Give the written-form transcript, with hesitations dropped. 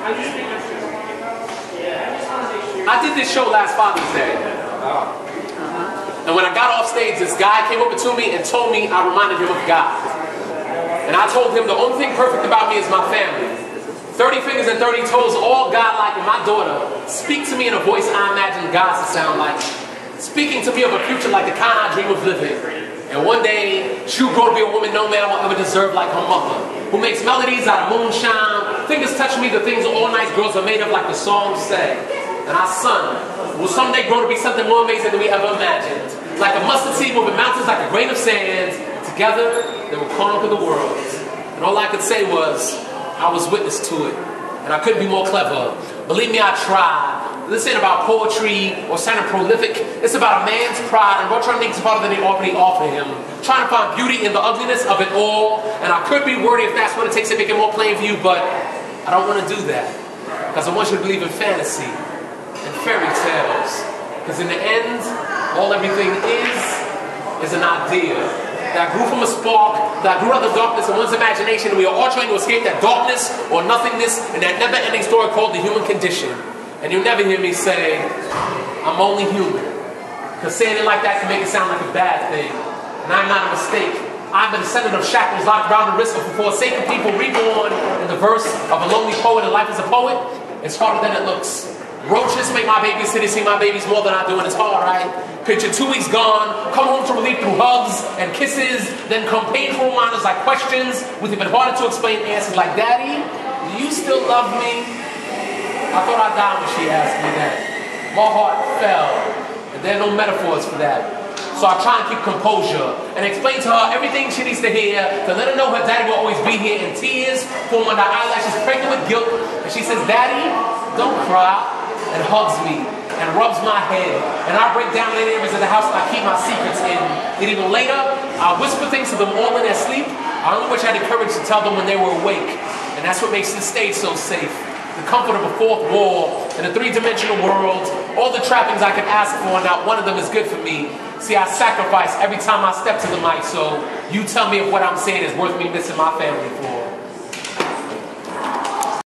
I did this show last Father's Day. And when I got off stage, this guy came over to me and told me I reminded him of God. And I told him the only thing perfect about me is my family. 30 fingers and 30 toes, all God-like, and my daughter speak to me in a voice I imagine God to sound like. Speaking to me of a future like the kind I dream of living. And one day, she'll grow to be a woman no man will ever deserve like her mother, who makes melodies out of moonshine. Fingers touch me, the things all nice girls are made of like the songs say. And our son will someday grow to be something more amazing than we ever imagined. Like a mustard seed moving mountains like a grain of sand. Together, they will conquer the world. And all I could say was, I was witness to it. And I couldn't be more clever. Believe me, I tried. This ain't about poetry or sounding prolific. It's about a man's pride and what trying to make harder than they already offer him. Trying to find beauty in the ugliness of it all. And I could be wordy if that's what it takes to make it more plain for you, but I don't want to do that. Because I want you to believe in fantasy and fairy tales. Because in the end, all everything is an idea that grew from a spark, that grew out of the darkness of one's imagination, and we are all trying to escape that darkness or nothingness and that never-ending story called the human condition. And you'll never hear me say, I'm only human. Because saying it like that can make it sound like a bad thing. And I'm not a mistake. I'm a descendant of shackles locked around the wrist of forsaken people reborn in the verse of a lonely poet, and life as a poet, it's harder than it looks. Roaches make my babies city see my babies more than I do, and it's hard, right? Picture 2 weeks gone, come home to relief through hugs and kisses, then come painful reminders like questions with even harder to explain answers like, Daddy, do you still love me? I thought I'd die when she asked me that. My heart fell, and there are no metaphors for that. So I try and keep composure and explain to her everything she needs to hear, to let her know her daddy will always be here, in tears form under eyelashes, pregnant with guilt. And she says, Daddy, don't cry, and hugs me and rubs my head. And I break down in areas of the house and I keep my secrets in. And even later, I whisper things to them all in their sleep. I only wish I had the courage to tell them when they were awake. And that's what makes this stage so safe. The comfort of a fourth wall in a three-dimensional world. All the trappings I could ask for, not one of them is good for me. See, I sacrifice every time I step to the mic, so you tell me if what I'm saying is worth me missing my family for.